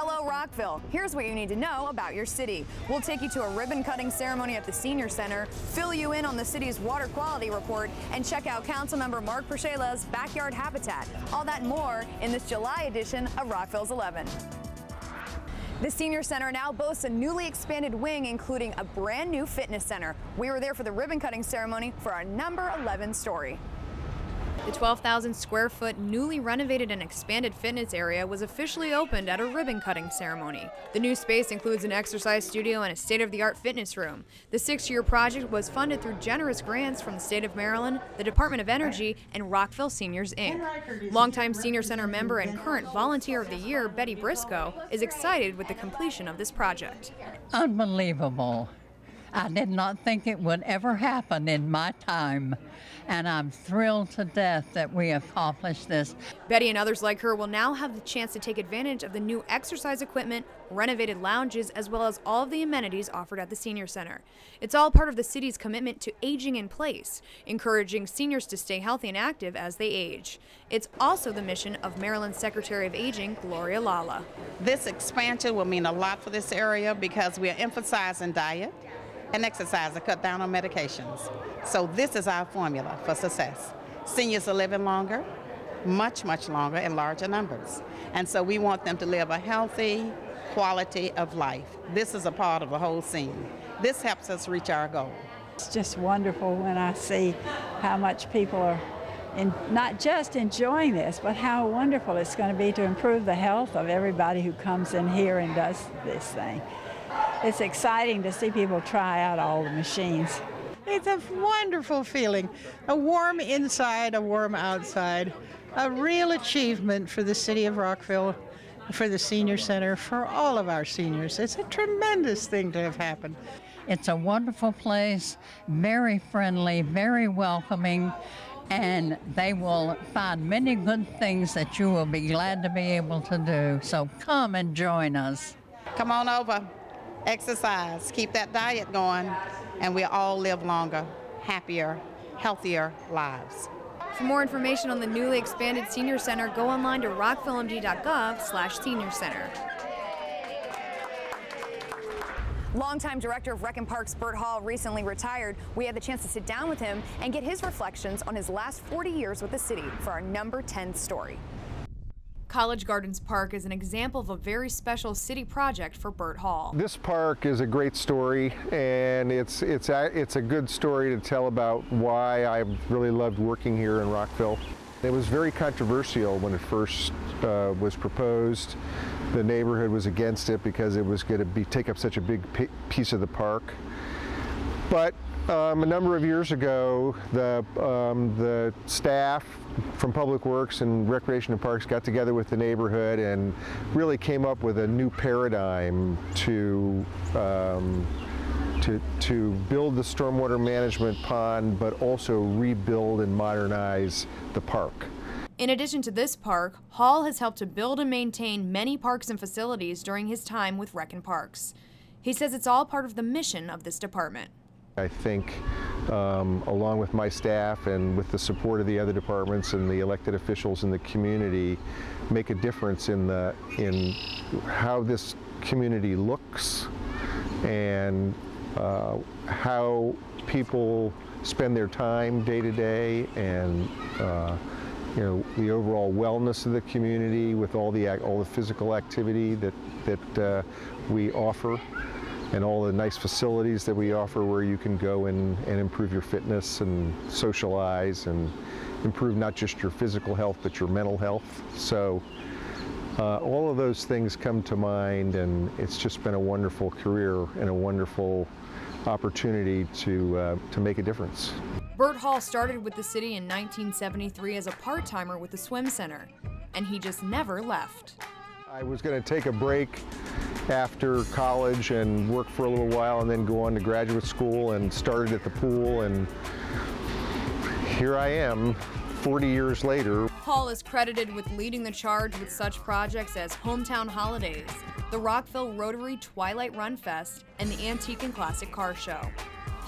Hello, Rockville. Here's what you need to know about your city. We'll take you to a ribbon-cutting ceremony at the Senior Center, fill you in on the city's water quality report, and check out Councilmember Mark Pershela's backyard habitat. All that and more in this July edition of Rockville's 11. The Senior Center now boasts a newly expanded wing, including a brand new fitness center. We were there for the ribbon-cutting ceremony for our number 11 story. The 12,000 square foot newly renovated and expanded fitness area was officially opened at a ribbon-cutting ceremony. The new space includes an exercise studio and a state-of-the-art fitness room. The 6-year project was funded through generous grants from the state of Maryland, the Department of Energy, and Rockville Seniors, Inc. Longtime Senior Center member and current Volunteer of the Year, Betty Briscoe, is excited with the completion of this project. Unbelievable. I did not think it would ever happen in my time, and I'm thrilled to death that we accomplished this. Betty and others like her will now have the chance to take advantage of the new exercise equipment, renovated lounges, as well as all of the amenities offered at the Senior Center. It's all part of the city's commitment to aging in place, encouraging seniors to stay healthy and active as they age. It's also the mission of Maryland Secretary of Aging, Gloria Lala. This expansion will mean a lot for this area because we are emphasizing diet and exercise to cut down on medications. So this is our formula for success. Seniors are living longer, much longer in larger numbers. And so we want them to live a healthy quality of life. This is a part of the whole scene. This helps us reach our goal. It's just wonderful when I see how much people are not just enjoying this, but how wonderful it's going to be to improve the health of everybody who comes in here and does this thing. It's exciting to see people try out all the machines. It's a wonderful feeling. A warm inside, a warm outside. A real achievement for the city of Rockville, for the Senior Center, for all of our seniors. It's a tremendous thing to have happened. It's a wonderful place, very friendly, very welcoming, and they will find many good things that you will be glad to be able to do. So come and join us. Come on over. Exercise, keep that diet going, and we all live longer, happier, healthier lives. For more information on the newly expanded Senior Center, go online to rockvillemd.gov/seniorcenter. Longtime Director of Rec and Parks Burt Hall recently retired. We had the chance to sit down with him and get his reflections on his last 40 years with the city for our number 10 story. College Gardens Park is an example of a very special city project for Burt Hall. This park is a great story, and it's a good story to tell about why I really loved working here in Rockville. It was very controversial when it first was proposed. The neighborhood was against it because it was going to take up such a big piece of the park. But a number of years ago, the staff from Public Works and Recreation and Parks got together with the neighborhood and really came up with a new paradigm to build the stormwater management pond, but also rebuild and modernize the park. In addition to this park, Hall has helped to build and maintain many parks and facilities during his time with Rec and Parks. He says it's all part of the mission of this department. I think along with my staff and with the support of the other departments and the elected officials in the community, make a difference in how this community looks and how people spend their time day to day, and you know, the overall wellness of the community with all the physical activity that we offer, and all the nice facilities that we offer where you can go and improve your fitness and socialize and improve not just your physical health but your mental health. So all of those things come to mind, and it's just been a wonderful career and a wonderful opportunity to make a difference. Burt Hall started with the city in 1973 as a part-timer with the swim center, and he just never left. I was going to take a break after college and work for a little while and then go on to graduate school, and started at the pool, and here I am 40 years later. Hall is credited with leading the charge with such projects as Hometown Holidays, the Rockville Rotary Twilight Run Fest, and the Antique and Classic Car Show.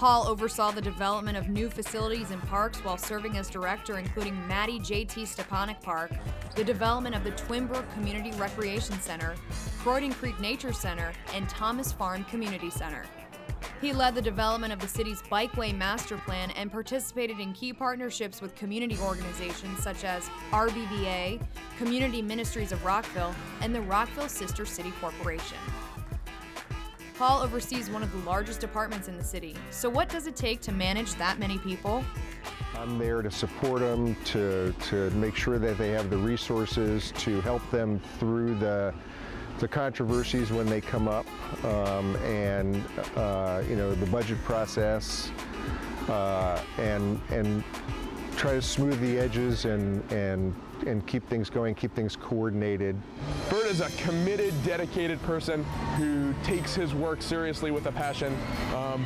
Hall oversaw the development of new facilities and parks while serving as director, including Maddie J.T. Stepanek Park, the development of the Twin Brook Community Recreation Center, Croydon Creek Nature Center, and Thomas Farm Community Center. He led the development of the city's Bikeway Master Plan and participated in key partnerships with community organizations such as RBVA, Community Ministries of Rockville, and the Rockville Sister City Corporation. Hall oversees one of the largest departments in the city. So what does it take to manage that many people? I'm there to support them, to make sure that they have the resources to help them through the controversies when they come up, and you know, the budget process, and try to smooth the edges and keep things going, keep things coordinated. Burt is a committed, dedicated person who takes his work seriously with a passion,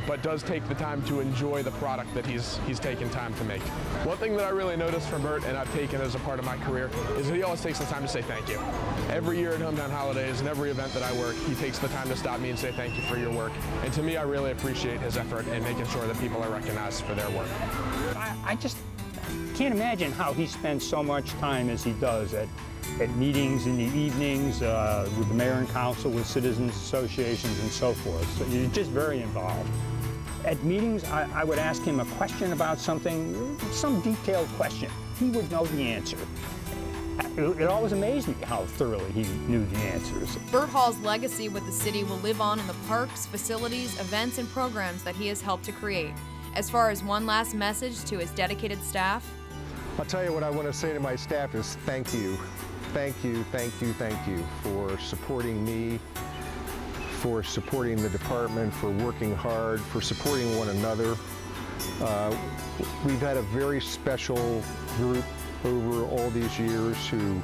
but does take the time to enjoy the product that he's taken time to make. One thing that I really noticed from Burt, and I've taken as a part of my career, is that he always takes the time to say thank you. Every year at Hometown Holidays and every event that I work, he takes the time to stop me and say thank you for your work. And to me, I really appreciate his effort in making sure that people are recognized for their work. I just can't imagine how he spends so much time as he does at meetings in the evenings with the mayor and council, with citizens associations and so forth. So he's just very involved. At meetings, I would ask him a question about something, some detailed question. He would know the answer. It always amazed me how thoroughly he knew the answers. Burt Hall's legacy with the city will live on in the parks, facilities, events, and programs that he has helped to create. As far as one last message to his dedicated staff, I'll tell you what I want to say to my staff is thank you. Thank you, thank you, thank you for supporting me, for supporting the department, for working hard, for supporting one another. We've had a very special group over all these years who,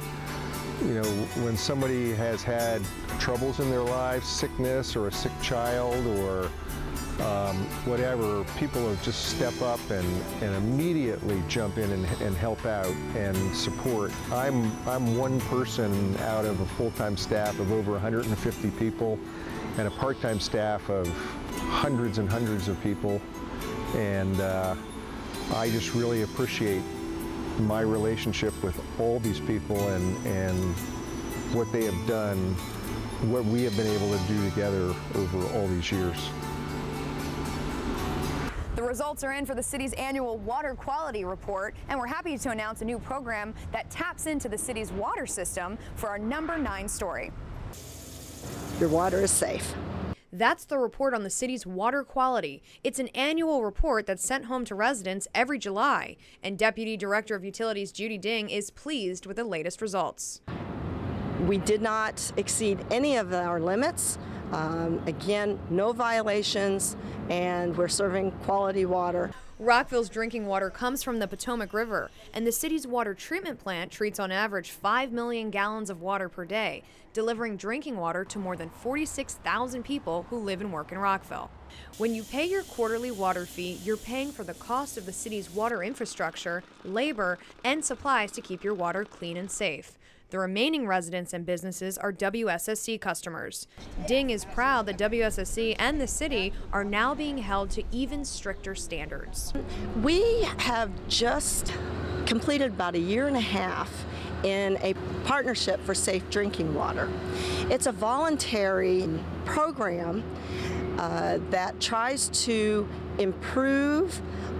you know, when somebody has had troubles in their lives, sickness or a sick child or whatever, people will just step up and immediately jump in and help out and support. I'm one person out of a full-time staff of over 150 people and a part-time staff of hundreds and hundreds of people, and I just really appreciate my relationship with all these people and what they have done, what we have been able to do together over all these years. the results are in for the city's annual water quality report, and we're happy to announce a new program that taps into the city's water system for our number 9 story. Your water is safe. That's the report on the city's water quality. It's an annual report that's sent home to residents every July, and Deputy Director of Utilities Judy Ding is pleased with the latest results. We did not exceed any of our limits. Again, no violations, and we're serving quality water. Rockville's drinking water comes from the Potomac River, and the city's water treatment plant treats on average 5 million gallons of water per day, delivering drinking water to more than 46,000 people who live and work in Rockville. When you pay your quarterly water fee, you're paying for the cost of the city's water infrastructure, labor, and supplies to keep your water clean and safe. The remaining residents and businesses are WSSC customers. Ding is proud that WSSC and the city are now being held to even stricter standards. We have just completed about 1.5 years in a partnership for safe drinking water. It's a voluntary program that tries to improve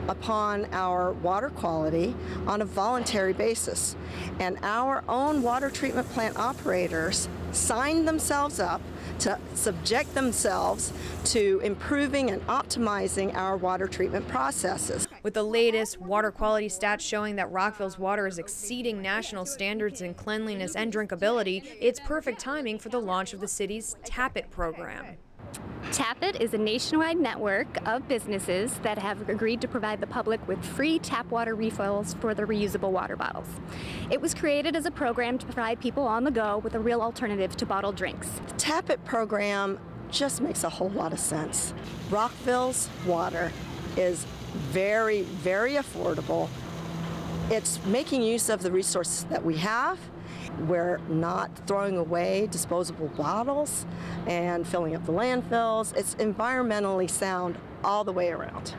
upon our water quality on a voluntary basis. And our own water treatment plant operators signed themselves up to subject themselves to improving and optimizing our water treatment processes. With the latest water quality stats showing that Rockville's water is exceeding national standards in cleanliness and drinkability, it's perfect timing for the launch of the city's Tap It program. Tap It is a nationwide network of businesses that have agreed to provide the public with free tap water refills for their reusable water bottles. It was created as a program to provide people on the go with a real alternative to bottled drinks. The Tap It program just makes a whole lot of sense. Rockville's water is very, very affordable. It's making use of the resources that we have. We're not throwing away disposable bottles and filling up the landfills. It's environmentally sound all the way around.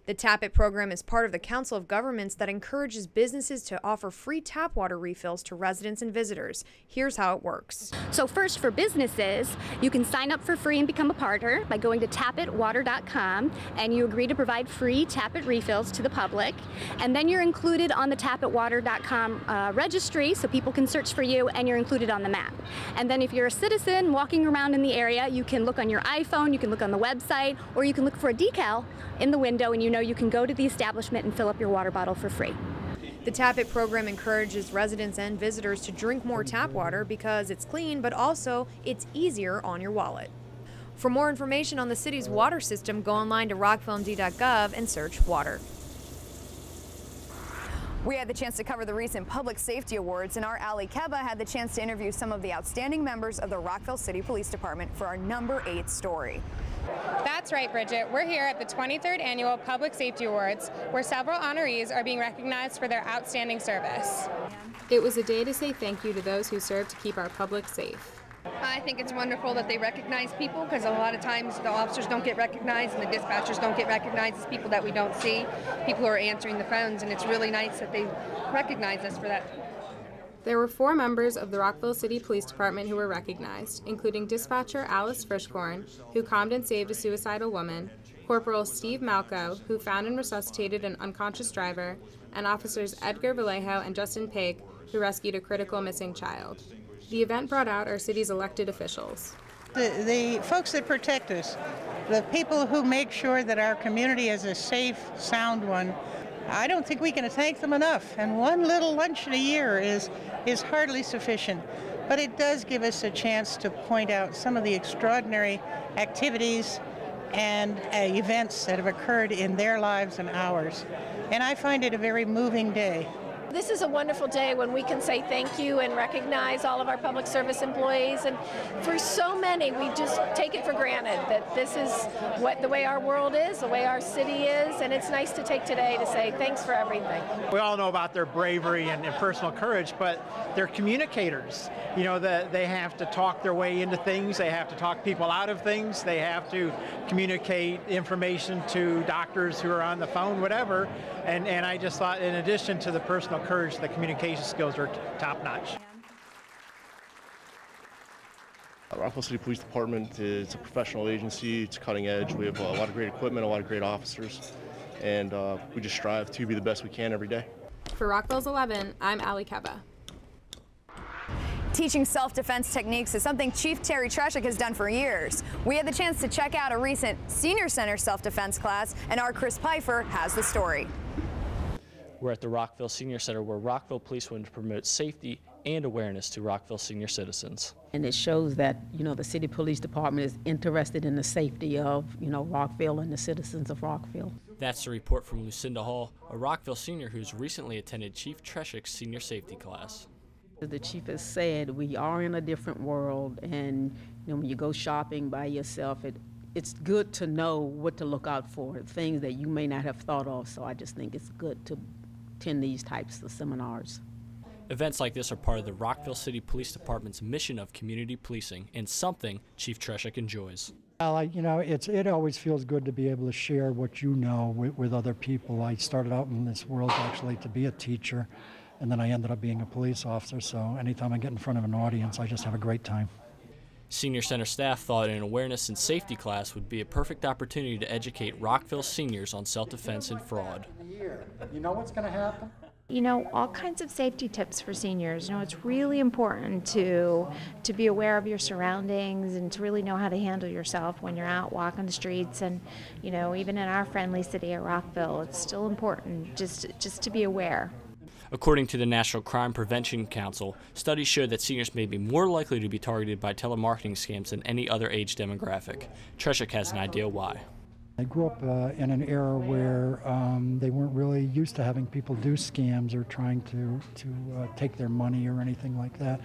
The Tap It program is part of the Council of Governments that encourages businesses to offer free tap water refills to residents and visitors. Here's how it works. So first, for businesses, you can sign up for free and become a partner by going to tapitwater.com, and you agree to provide free Tap It refills to the public. And then you're included on the tapitwater.com registry, so people can search for you, and you're included on the map. And then if you're a citizen walking around in the area, you can look on your iPhone, you can look on the website, or you can look for a decal in the window, and you know you can go to the establishment and fill up your water bottle for free. The Tap It program encourages residents and visitors to drink more tap water because it's clean, but also it's easier on your wallet. For more information on the city's water system, go online to rockvillemd.gov and search water. We had the chance to cover the recent Public Safety Awards, and our Ali Keba had the chance to interview some of the outstanding members of the Rockville City Police Department for our number 8 story. That's right, Bridget. We're here at the 23rd Annual Public Safety Awards, where several honorees are being recognized for their outstanding service. It was a day to say thank you to those who serve to keep our public safe. I think it's wonderful that they recognize people, because a lot of times the officers don't get recognized and the dispatchers don't get recognized as people that we don't see, people who are answering the phones, and it's really nice that they recognize us for that. There were 4 members of the Rockville City Police Department who were recognized, including dispatcher Alice Frischkorn, who calmed and saved a suicidal woman, Corporal Steve Malco, who found and resuscitated an unconscious driver, and officers Edgar Vallejo and Justin Pig, who rescued a critical missing child. The event brought out our city's elected officials. The folks that protect us, the people who make sure that our community is a safe, sound one, I don't think we can thank them enough. And one little luncheon a year is hardly sufficient. But it does give us a chance to point out some of the extraordinary activities and events that have occurred in their lives and ours. And I find it a very moving day. This is a wonderful day when we can say thank you and recognize all of our public service employees. And for so many, we just take it for granted that this is the way our world is, the way our city is, and it's nice to take today to say thanks for everything. We all know about their bravery and personal courage, but they're communicators. You know, they have to talk their way into things, they have to talk people out of things, they have to communicate information to doctors who are on the phone, whatever. And I just thought, in addition to the personal courage, the communication skills are top-notch. Rockville City Police Department is a professional agency. It's cutting edge. We have a lot of great equipment, a lot of great officers, and we just strive to be the best we can every day. For Rockville's 11, I'm Ali Keba. Teaching self-defense techniques is something Chief Terry Treshik has done for years. We had the chance to check out a recent Senior Center self-defense class, and our Chris Pfeiffer has the story. We're at the Rockville Senior Center, where Rockville Police want to promote safety and awareness to Rockville senior citizens. And it shows that, you know, the City Police Department is interested in the safety of, you know, Rockville and the citizens of Rockville. That's the report from Lucinda Hall, a Rockville senior who's recently attended Chief Treshik's senior safety class. The chief has said we are in a different world, and you know, when you go shopping by yourself, it's good to know what to look out for, things that you may not have thought of. So I just think it's good to attend these types of seminars. Events like this are part of the Rockville City Police Department's mission of community policing, and something Chief Treshik enjoys. Well, you know, it always feels good to be able to share what you know with other people. I started out in this world actually to be a teacher, and then I ended up being a police officer, so anytime I get in front of an audience, I just have a great time. Senior Center staff thought an awareness and safety class would be a perfect opportunity to educate Rockville seniors on self-defense and fraud. You know what's going to happen? You know, all kinds of safety tips for seniors. You know, it's really important to be aware of your surroundings and to really know how to handle yourself when you're out walking the streets. And, you know, even in our friendly city of Rockville, it's still important just to be aware. According to the National Crime Prevention Council, studies show that seniors may be more likely to be targeted by telemarketing scams than any other age demographic. Treshik has an idea why. I grew up in an era where they weren't really used to having people do scams or trying to take their money or anything like that.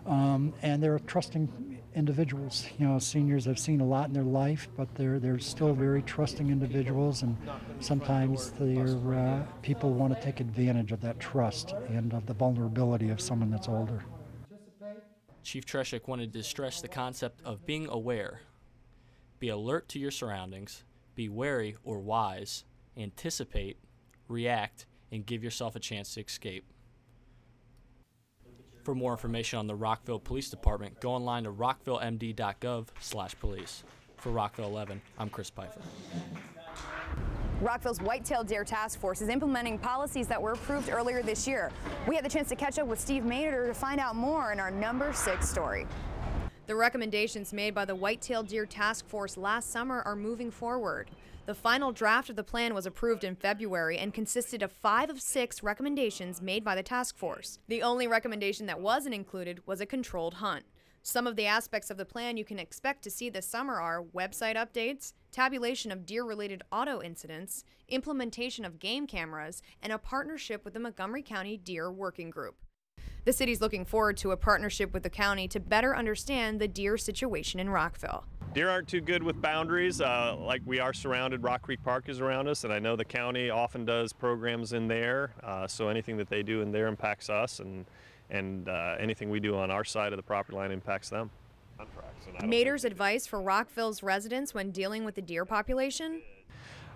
And they're trusting individuals. You know, seniors have seen a lot in their life, but they're still very trusting individuals, and sometimes people want to take advantage of that trust and of the vulnerability of someone that's older. Chief Treshik wanted to stress the concept of being aware. Be alert to your surroundings, be wary or wise, anticipate, react, and give yourself a chance to escape. For more information on the Rockville Police Department, go online to rockvillemd.gov/police. For Rockville 11, I'm Chris Pfeiffer. Rockville's White-Tailed Deer Task Force is implementing policies that were approved earlier this year. We had the chance to catch up with Steve Maynard to find out more in our number 6 story. The recommendations made by the White-Tailed Deer Task Force last summer are moving forward. The final draft of the plan was approved in February and consisted of 5 of 6 recommendations made by the task force. The only recommendation that wasn't included was a controlled hunt. Some of the aspects of the plan you can expect to see this summer are website updates, tabulation of deer-related auto incidents, implementation of game cameras, and a partnership with the Montgomery County Deer Working Group. The city's looking forward to a partnership with the county to better understand the deer situation in Rockville. Deer aren't too good with boundaries. Like we are surrounded, Rock Creek Park is around us, and I know the county often does programs in there, so anything that they do in there impacts us, and anything we do on our side of the property line impacts them. Mader's advice for Rockville's residents when dealing with the deer population?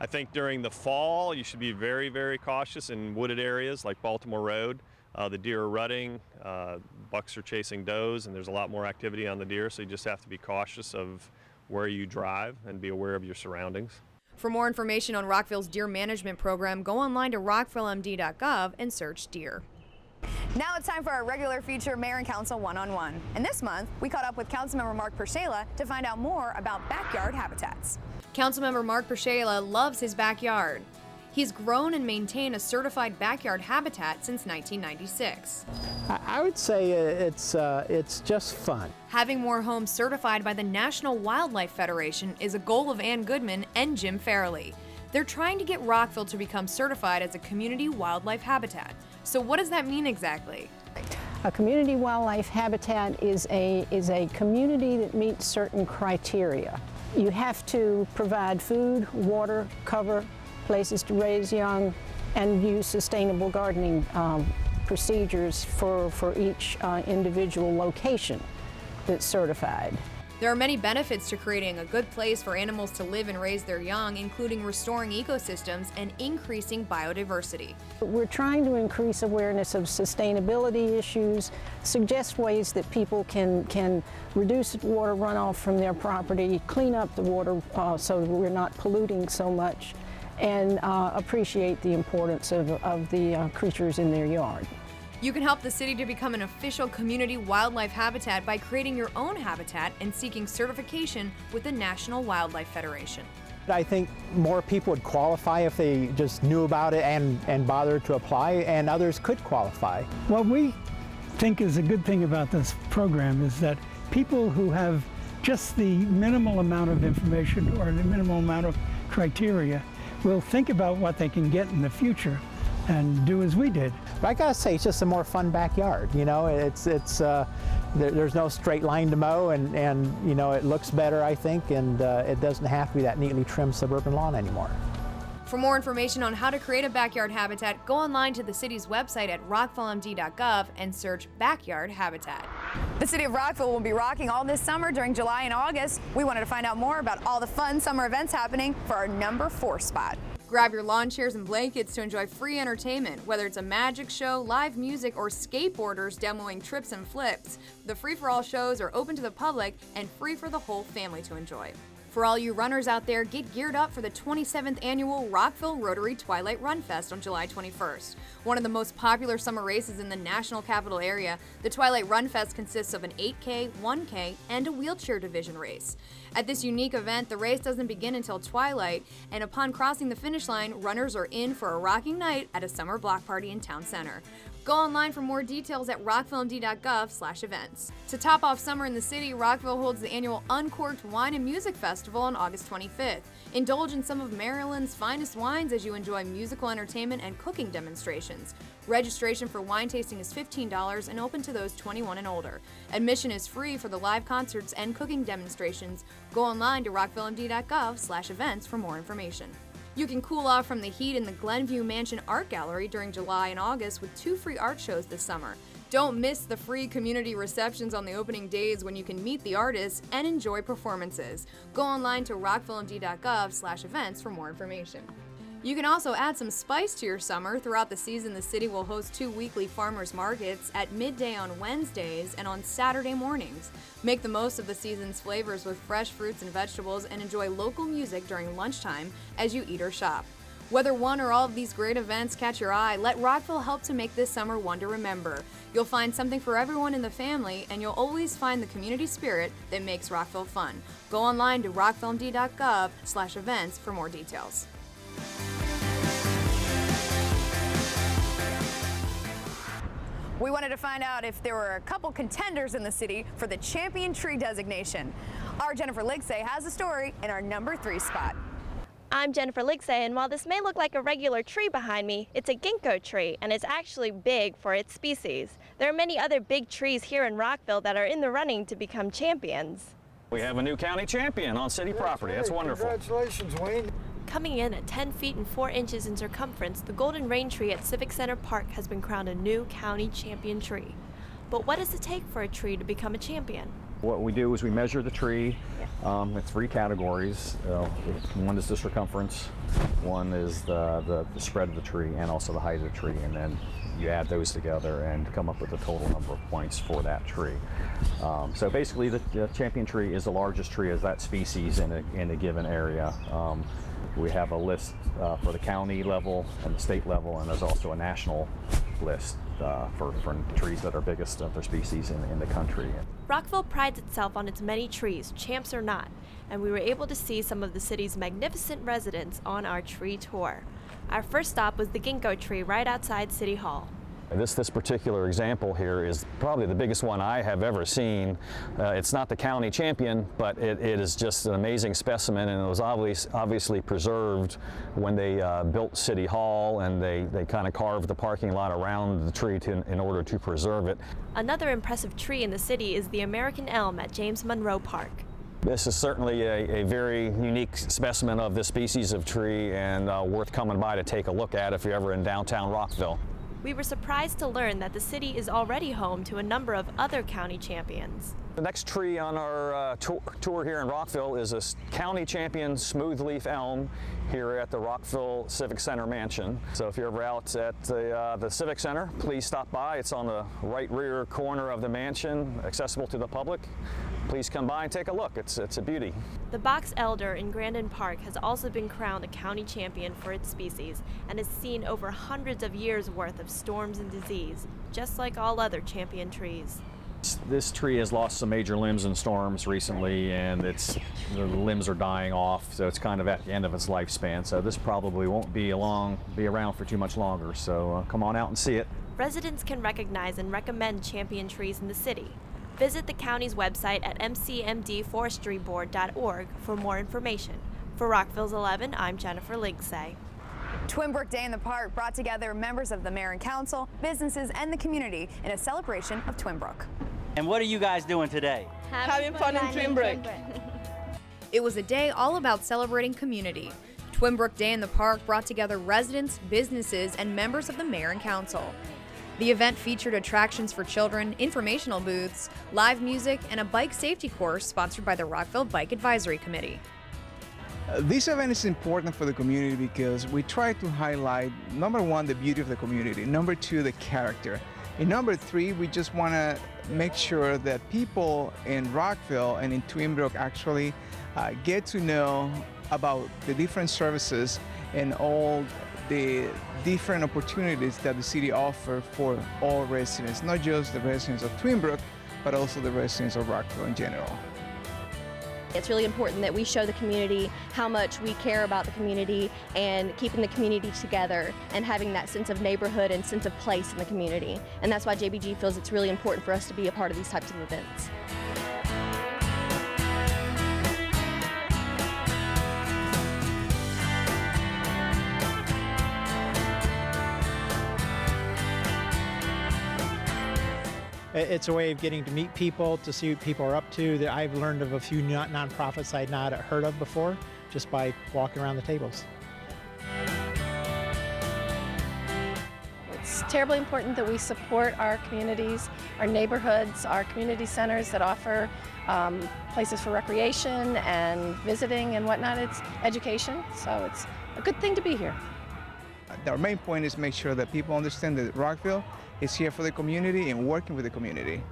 I think during the fall you should be very, very cautious in wooded areas like Baltimore Road. The deer are rutting, bucks are chasing does, and there's a lot more activity on the deer, so you just have to be cautious of where you drive and be aware of your surroundings. For more information on Rockville's deer management program, go online to rockvillemd.gov and search deer. Now it's time for our regular feature, Mayor and Council One-on-One. And this month, we caught up with Councilmember Mark Pershela to find out more about backyard habitats. Councilmember Mark Pershela loves his backyard. He's grown and maintained a certified backyard habitat since 1996. I would say it's just fun. Having more homes certified by the National Wildlife Federation is a goal of Ann Goodman and Jim Farrelly. They're trying to get Rockville to become certified as a community wildlife habitat. So what does that mean exactly? A community wildlife habitat is a community that meets certain criteria. You have to provide food, water, cover, places to raise young, and use sustainable gardening procedures for each individual location that's certified. There are many benefits to creating a good place for animals to live and raise their young, including restoring ecosystems and increasing biodiversity. We're trying to increase awareness of sustainability issues, suggest ways that people can reduce water runoff from their property, clean up the water so that we're not polluting so much, and appreciate the importance of the creatures in their yard. You can help the city to become an official community wildlife habitat by creating your own habitat and seeking certification with the National Wildlife Federation. I think more people would qualify if they just knew about it and bothered to apply, and others could qualify. What we think is a good thing about this program is that people who have just the minimal amount of information or the minimal amount of criteria will think about what they can get in the future and do as we did. But I gotta say, it's just a more fun backyard. You know, there's no straight line to mow, and you know, it looks better, I think, and it doesn't have to be that neatly trimmed suburban lawn anymore. For more information on how to create a backyard habitat, go online to the city's website at rockvillemd.gov and search Backyard Habitat. The city of Rockville will be rocking all this summer during July and August. We wanted to find out more about all the fun summer events happening for our number 4 spot. Grab your lawn chairs and blankets to enjoy free entertainment, whether it's a magic show, live music, or skateboarders demoing trips and flips. The free-for-all shows are open to the public and free for the whole family to enjoy. For all you runners out there, get geared up for the 27th annual Rockville Rotary Twilight Run Fest on July 21st. One of the most popular summer races in the National Capital area, the Twilight Run Fest consists of an 8K, 1K, and a wheelchair division race. At this unique event, the race doesn't begin until twilight, and upon crossing the finish line, runners are in for a rocking night at a summer block party in Town Center. Go online for more details at rockvillemd.gov/events. To top off summer in the city, Rockville holds the annual Uncorked Wine and Music Festival on August 25th. Indulge in some of Maryland's finest wines as you enjoy musical entertainment and cooking demonstrations. Registration for wine tasting is $15 and open to those 21 and older. Admission is free for the live concerts and cooking demonstrations. Go online to rockvillemd.gov/events for more information. You can cool off from the heat in the Glenview Mansion Art Gallery during July and August with 2 free art shows this summer. Don't miss the free community receptions on the opening days when you can meet the artists and enjoy performances. Go online to rockvillemd.gov/events for more information. You can also add some spice to your summer. Throughout the season, the city will host 2 weekly farmers markets at midday on Wednesdays and on Saturday mornings. Make the most of the season's flavors with fresh fruits and vegetables and enjoy local music during lunchtime as you eat or shop. Whether one or all of these great events catch your eye, let Rockville help to make this summer one to remember. You'll find something for everyone in the family, and you'll always find the community spirit that makes Rockville fun. Go online to rockvillemd.gov/events for more details. We wanted to find out if there were a couple contenders in the city for the champion tree designation. Our Jennifer Ligsay has a story in our number 3 spot. I'm Jennifer Ligsay, and while this may look like a regular tree behind me, it's a ginkgo tree, and it's actually big for its species. There are many other big trees here in Rockville that are in the running to become champions. We have a new county champion on city property. That's wonderful. Congratulations, Wayne. Coming in at 10 feet and 4 inches in circumference, the golden rain tree at Civic Center Park has been crowned a new county champion tree. But what does it take for a tree to become a champion? What we do is we measure the tree. It's 3 categories. One is the circumference, one is the spread of the tree, and also the height of the tree. And then you add those together and come up with the total number of points for that tree. So basically, the champion tree is the largest tree of that species in a given area. We have a list for the county level and the state level, and there's also a national list for trees that are biggest of their species in the country. Rockville prides itself on its many trees, champs or not, and we were able to see some of the city's magnificent residents on our tree tour. Our first stop was the ginkgo tree right outside City Hall. This particular example here is probably the biggest one I have ever seen. It's not the county champion, but it is just an amazing specimen, and it was obviously preserved when they built City Hall, and they kind of carved the parking lot around the tree in order to preserve it. Another impressive tree in the city is the American elm at James Monroe Park. This is certainly a very unique specimen of this species of tree, and worth coming by to take a look at if you're ever in downtown Rockville. We were surprised to learn that the city is already home to a number of other county champions. The next tree on our tour here in Rockville is a county champion smoothleaf elm here at the Rockville Civic Center Mansion. So if you're ever out at the Civic Center, please stop by. It's on the right rear corner of the mansion, accessible to the public. Please come by and take a look. It's a beauty. The box elder in Grandin Park has also been crowned a county champion for its species and has seen over hundreds of years worth of storms and disease, just like all other champion trees. This tree has lost some major limbs in storms recently, and the limbs are dying off, so it's kind of at the end of its lifespan. So this probably won't be around for too much longer. So come on out and see it. Residents can recognize and recommend champion trees in the city. Visit the county's website at mcmdforestryboard.org for more information. For Rockville's 11, I'm Jennifer Ligsay. Twinbrook Day in the Park brought together members of the mayor and council, businesses, and the community in a celebration of Twinbrook. And what are you guys doing today? Having fun in Twinbrook. It was a day all about celebrating community. Twinbrook Day in the Park brought together residents, businesses, and members of the mayor and council. The event featured attractions for children, informational booths, live music, and a bike safety course sponsored by the Rockville Bike Advisory Committee. This event is important for the community because we try to highlight, number 1, the beauty of the community, number 2, the character, and number 3, we just want to make sure that people in Rockville and in Twinbrook actually get to know about the different services and all the different opportunities that the city offers for all residents, not just the residents of Twinbrook, but also the residents of Rockville in general. It's really important that we show the community how much we care about the community and keeping the community together and having that sense of neighborhood and sense of place in the community. And that's why JBG feels it's really important for us to be a part of these types of events. It's a way of getting to meet people, to see what people are up to. That I've learned of a few nonprofits I'd not heard of before, just by walking around the tables. It's terribly important that we support our communities, our neighborhoods, our community centers that offer places for recreation and visiting and whatnot. It's education, so it's a good thing to be here. our main point is make sure that people understand that Rockville is here for the community and working with the community.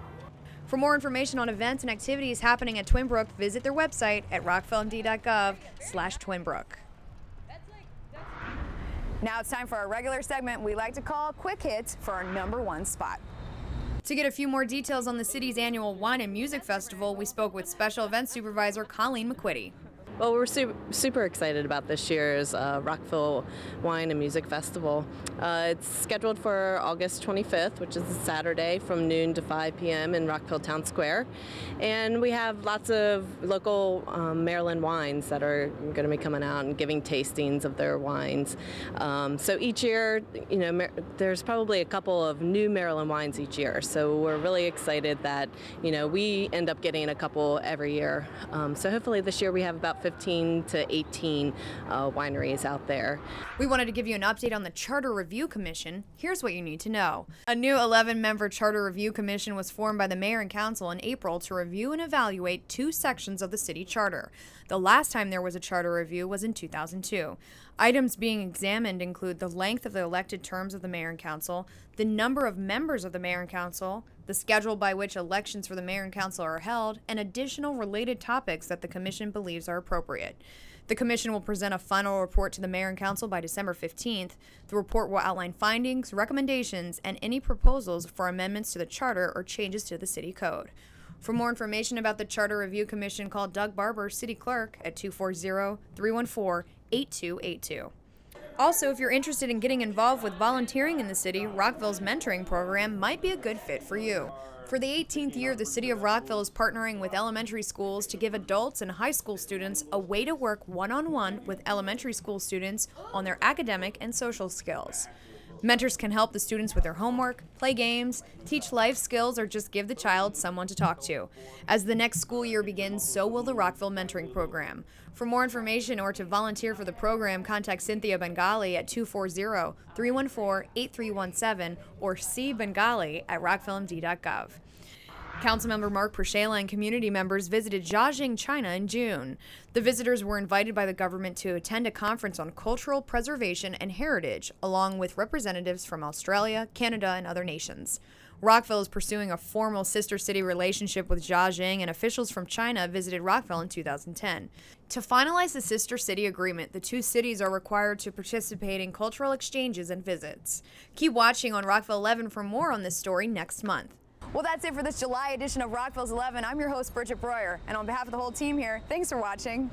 For more information on events and activities happening at Twinbrook, visit their website at rockvillemd.gov/Twinbrook. Now it's time for our regular segment we like to call Quick Hits for our #1 spot. To get a few more details on the city's annual Wine and Music Festival, we spoke with Special Events Supervisor Colleen McQuitty. Well, we're super excited about this year's Rockville Wine and Music Festival. It's scheduled for August 25th, which is a Saturday, from noon to 5 p.m. in Rockville Town Square. And we have lots of local Maryland wines that are going to be coming out and giving tastings of their wines. So each year, you know, there's probably a couple of new Maryland wines each year. So we're really excited that, you know, we end up getting a couple every year. So hopefully this year we have about 15 to 18 wineries out there. We wanted to give you an update on the Charter Review Commission. Here's what you need to know. A new 11-member Charter Review Commission was formed by the Mayor and Council in April to review and evaluate 2 sections of the city charter. The last time there was a charter review was in 2002. Items being examined include the length of the elected terms of the Mayor and Council, the number of members of the Mayor and Council, the schedule by which elections for the Mayor and Council are held, and additional related topics that the Commission believes are appropriate. The Commission will present a final report to the Mayor and Council by December 15th. The report will outline findings, recommendations, and any proposals for amendments to the Charter or changes to the City Code. For more information about the Charter Review Commission, call Doug Barber, City Clerk, at 240-314-8282. Also, if you're interested in getting involved with volunteering in the city, Rockville's mentoring program might be a good fit for you. For the 18th year, the City of Rockville is partnering with elementary schools to give adults and high school students a way to work one-on-one with elementary school students on their academic and social skills. Mentors can help the students with their homework, play games, teach life skills, or just give the child someone to talk to. As the next school year begins, so will the Rockville Mentoring Program. For more information or to volunteer for the program, contact Cynthia Bengali at 240-314-8317 or cbengali@rockvillemd.gov. Councilmember Mark Pershela and community members visited Jiaxing, China in June. The visitors were invited by the government to attend a conference on cultural preservation and heritage, along with representatives from Australia, Canada, and other nations. Rockville is pursuing a formal sister city relationship with Jiaxing, and officials from China visited Rockville in 2010. To finalize the sister city agreement, the 2 cities are required to participate in cultural exchanges and visits. Keep watching on Rockville 11 for more on this story next month. Well, that's it for this July edition of Rockville's 11. I'm your host, Bridget Breuer, and on behalf of the whole team here, thanks for watching.